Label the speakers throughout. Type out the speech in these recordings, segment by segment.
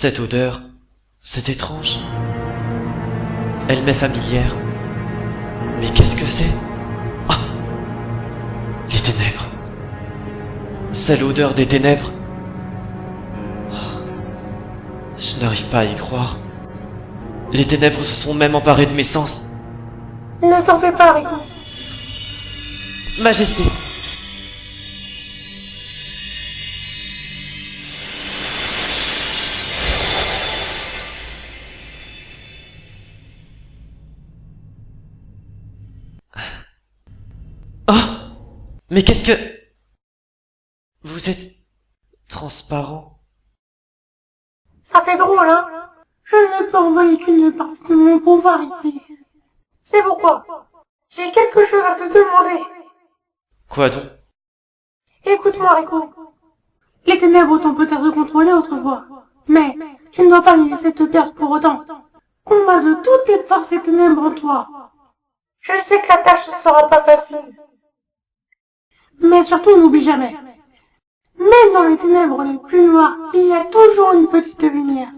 Speaker 1: Cette odeur, c'est étrange. Elle m'est familière. Mais qu'est-ce que c'est? Ah! Les ténèbres. C'est l'odeur des ténèbres. Ah. Je n'arrive pas à y croire. Les ténèbres se sont même emparées de mes sens.
Speaker 2: Ne t'en fais pas, Rico.
Speaker 1: Majesté. Oh! Mais qu'est-ce que... Vous êtes... transparent.
Speaker 2: Ça fait drôle, hein? Je ne peux envoyer qu'une partie de mon pouvoir ici. C'est pourquoi j'ai quelque chose à te demander.
Speaker 1: Quoi donc?
Speaker 2: Écoute-moi, Rico. Les ténèbres t'ont peut-être contrôlé autrefois, mais tu ne dois pas les laisser te perdre pour autant. Combat de toutes tes forces les ténèbres en toi. Je sais que la tâche ne sera pas facile. Mais surtout, n'oublie jamais. Même dans les ténèbres les plus noires, il y a toujours une petite lumière.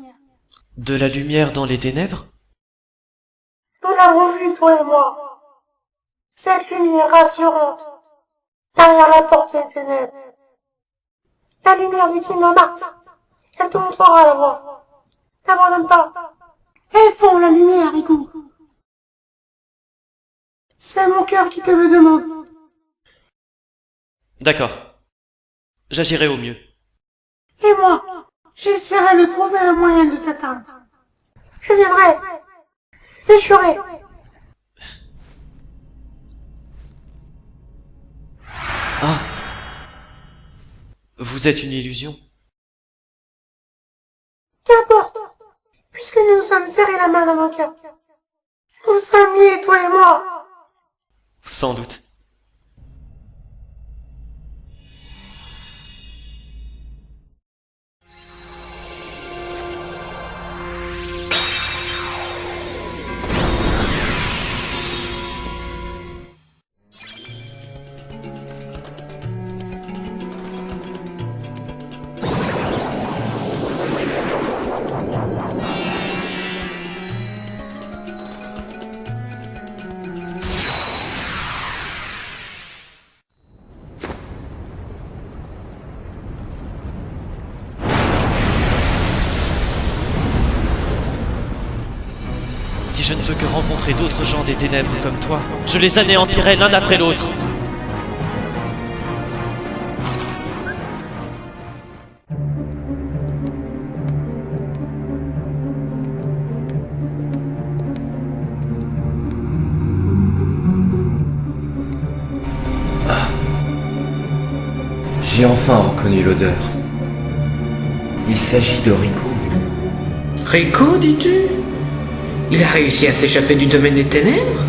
Speaker 1: De la lumière dans les ténèbres?
Speaker 2: Nous l'avons vu, toi et moi. Cette lumière rassurante, derrière la porte des ténèbres. La lumière du Kingdom Hearts. Elle te montrera la voie. N'abandonne pas. Elles font la lumière, Riku. C'est mon cœur qui te le demande.
Speaker 1: D'accord. J'agirai au mieux.
Speaker 2: Et moi, j'essaierai de trouver un moyen de s'atteindre. Je viendrai. Sécherai.
Speaker 1: Ah! Vous êtes une illusion.
Speaker 2: Qu'importe, puisque nous nous sommes serrés la main dans nos cœurs. Nous sommes liés, toi et moi.
Speaker 1: Sans doute. Si je ne peux que rencontrer d'autres gens des ténèbres comme toi, je les anéantirai l'un après l'autre.
Speaker 3: J'ai enfin reconnu l'odeur. Il s'agit de Rico.
Speaker 4: Rico, dis-tu? Il a réussi à s'échapper du domaine des ténèbres?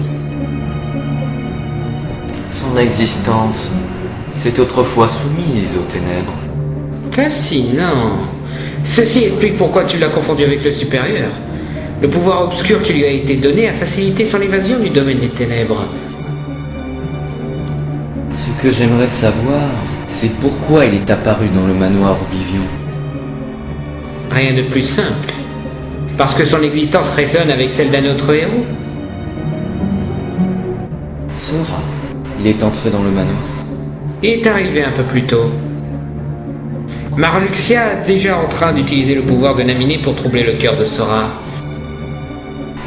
Speaker 3: Son existence s'est autrefois soumise aux ténèbres.
Speaker 4: Fascinant. Ceci explique pourquoi tu l'as confondu avec le supérieur. Le pouvoir obscur qui lui a été donné a facilité son évasion du domaine des ténèbres.
Speaker 3: Ce que j'aimerais savoir, c'est pourquoi il est apparu dans le manoir Oblivion.
Speaker 4: Rien de plus simple. Parce que son existence résonne avec celle d'un autre héros.
Speaker 3: Sora, il est entré dans le manoir.
Speaker 4: Il est arrivé un peu plus tôt. Marluxia est déjà en train d'utiliser le pouvoir de Naminé pour troubler le cœur de Sora.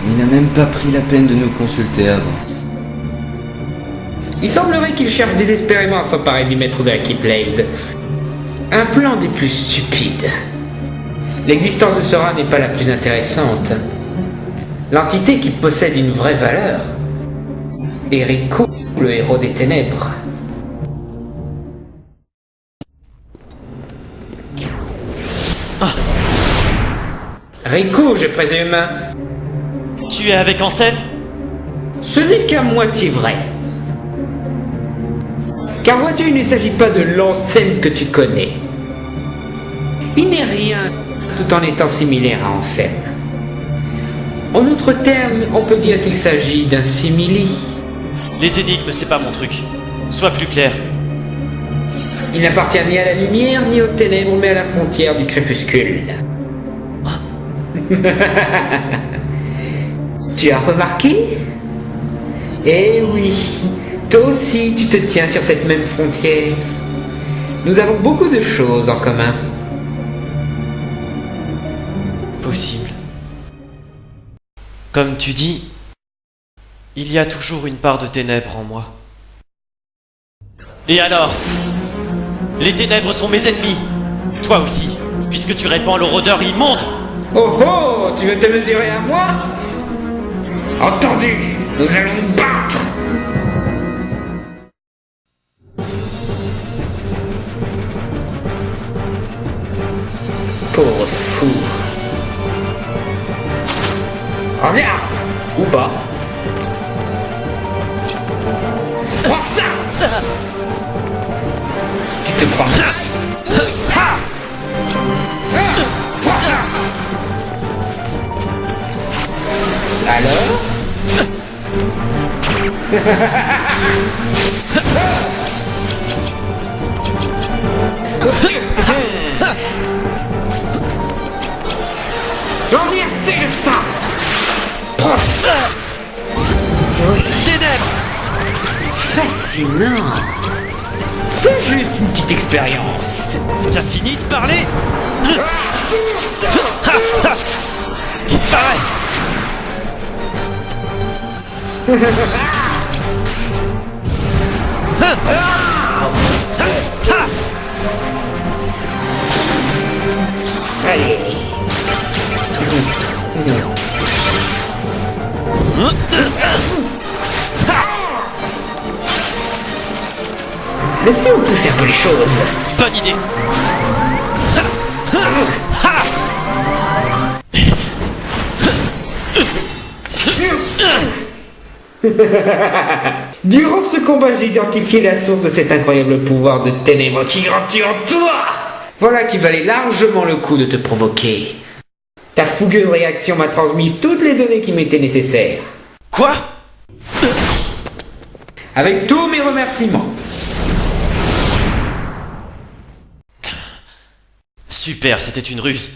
Speaker 3: Il n'a même pas pris la peine de nous consulter avant.
Speaker 4: Il semblerait qu'il cherche désespérément à s'emparer du maître de la Keyblade. Un plan des plus stupides. L'existence de Sora n'est pas la plus intéressante. L'entité qui possède une vraie valeur est Rico, le héros des ténèbres. Rico, je présume.
Speaker 1: Tu es avec Ansem?
Speaker 4: Ce n'est qu'à moitié vrai. Car vois-tu, il ne s'agit pas de l'Ansem que tu connais. Il n'est rien tout en étant similaire à Ansem. En d'autres termes, on peut dire qu'il s'agit d'un simili.
Speaker 1: Les énigmes, c'est pas mon truc. Sois plus clair.
Speaker 4: Il n'appartient ni à la lumière ni aux ténèbres, mais à la frontière du crépuscule. Tu as remarqué? Eh oui, toi aussi tu te tiens sur cette même frontière. Nous avons beaucoup de choses en commun.
Speaker 1: Possible. Comme tu dis, il y a toujours une part de ténèbres en moi. Et alors? Les ténèbres sont mes ennemis. Toi aussi, puisque tu répands leur odeur immonde.
Speaker 4: Oh oh, tu veux te mesurer à moi? Entendu, nous allons nous battre. Pauvre fou. Regarde. Ou pas. Prends ça. Tu te crois là? Prends ça. Alors? J'en ai assez de ça. Prends ça.
Speaker 1: Ténèbres!
Speaker 4: Fascinant. C'est juste une petite expérience.
Speaker 1: T'as fini de parler? Disparais!
Speaker 4: Allez. Laissez-nous pousser un peu les choses.
Speaker 1: Bonne idée!
Speaker 4: Durant ce combat, j'ai identifié la source de cet incroyable pouvoir de ténèbres qui grandit en toi. Voilà qui valait largement le coup de te provoquer. Ta fougueuse réaction m'a transmis toutes les données qui m'étaient nécessaires.
Speaker 1: Quoi?
Speaker 4: Avec tous mes remerciements.
Speaker 1: Super, c'était une ruse.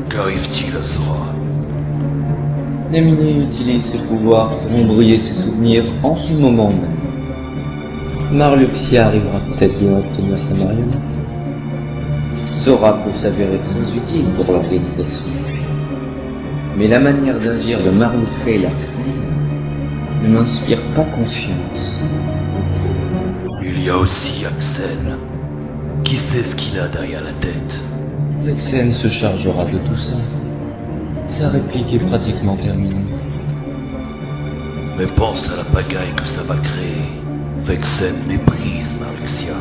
Speaker 5: Qu'arrive-t-il à Sora?
Speaker 3: Naminé utilise ses pouvoirs pour embrouiller ses souvenirs en ce moment même. Marluxia arrivera peut-être bien à obtenir sa marionnette. Sora peut s'avérer très utile pour l'organisation. Mais la manière d'agir de Marluxia et Larsen ne m'inspire pas confiance.
Speaker 5: Il y a aussi Axel. Qui sait ce qu'il a derrière la tête?
Speaker 3: Vexen se chargera de tout ça. Sa réplique est pratiquement terminée.
Speaker 5: Mais pense à la pagaille que ça va créer. Vexen méprise Marluxia.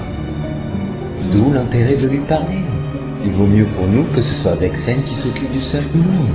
Speaker 3: D'où l'intérêt de lui parler. Il vaut mieux pour nous que ce soit Vexen qui s'occupe du sale boulot.